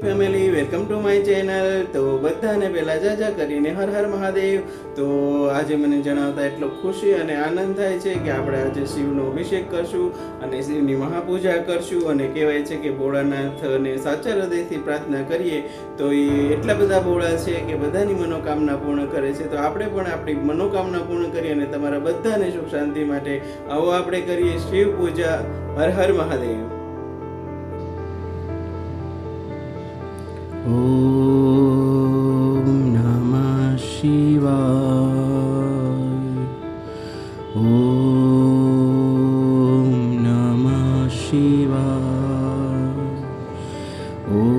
Family welcome to my channel. તો બધાને પહેલા જાજા કરીને હર હર મહાદેવ। તો આજે મને જણાવતા એટલો ખુશી અને આનંદ થાય છે કે આપણે આજે શિવનો અભિષેક કરશું અને શિવની મહાપૂજા કરશું। અને કહેવાય છે કે ભોળાનાથને સાચા હૃદયથી પ્રાર્થના કરીએ તો એ એટલા બધા ભોળા છે કે બધાની મનોકામના પૂર્ણ કરે છે। તો આપણે પણ આપણી મનોકામના પૂર્ણ કરીએ અને તમારા બધાને સુખ શાંતિ માટે આવો આપણે કરીએ શિવ પૂજા। હર હર મહાદેવ। ॐ नमः शिवाय। ॐ नमः शिवाय। ॐ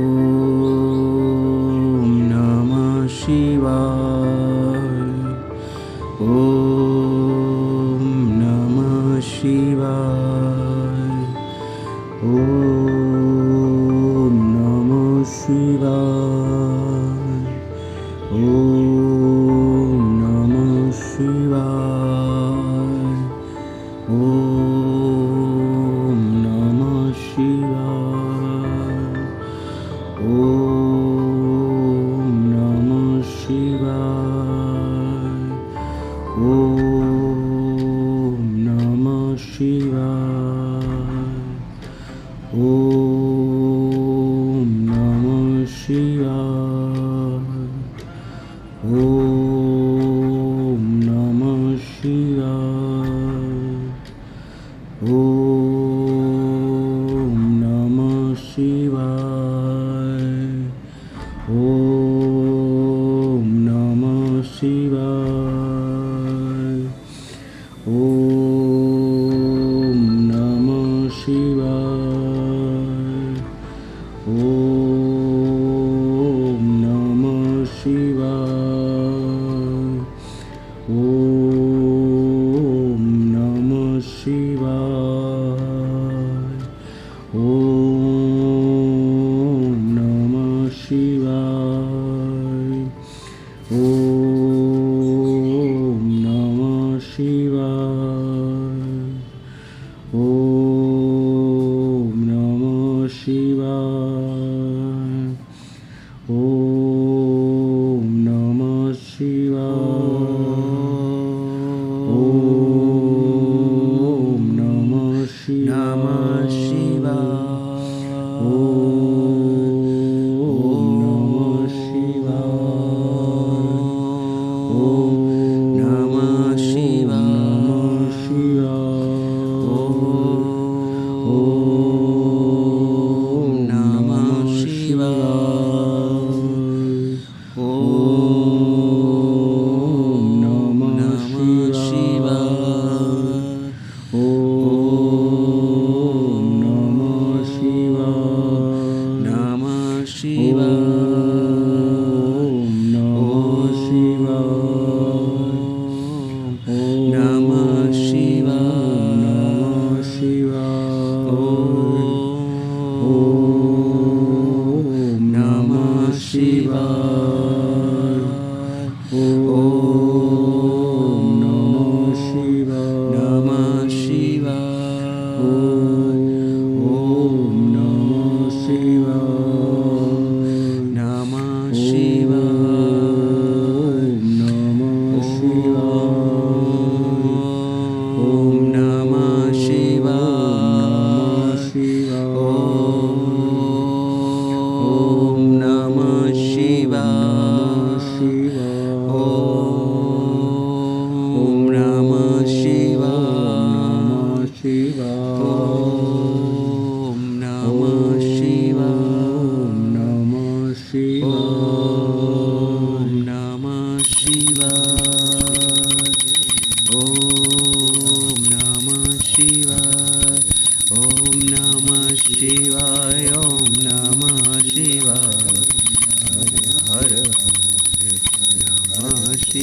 नमः शिवाय। ॐ नमः शिवाय। ॐ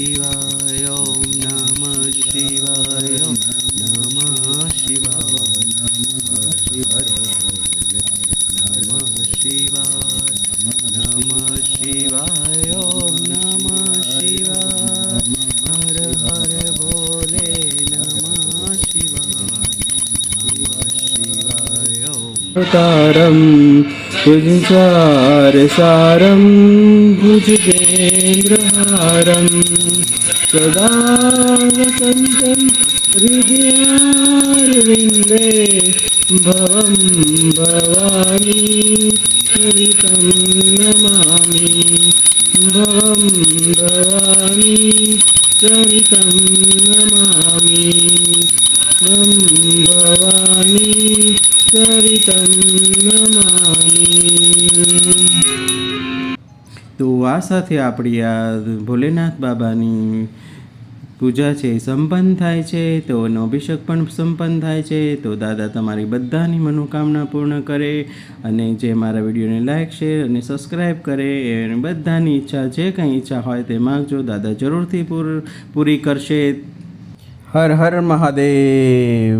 शिवाय। ॐ नमः शिवाय। ॐ नमः शिवाय। ॐ नमः शिवाय। ॐ नमः शिवाय। ॐ तारम तुझसार सारम भुजगेन्द्रहारम सदा वसन्तं हृदयारविन्दे भवं भवानी चरितं नमामि भवं भवानी चरितं नमामि भवं भवानी चरितं नमामि। તો આ સાથે આપણી આ ભોલેનાથ બાબાની પૂજા છે એ સંપન્ન થાય છે, તો એનો અભિષેક પણ સંપન્ન થાય છે। તો દાદા તમારી બધાની મનોકામના પૂર્ણ કરે અને જે મારા વિડીયોને લાઈક શેર અને સબસ્ક્રાઈબ કરે એ બધાની ઈચ્છા જે કંઈ ઈચ્છા હોય તે માગજો, દાદા જરૂરથી પૂરી કરશે। હર હર મહાદેવ।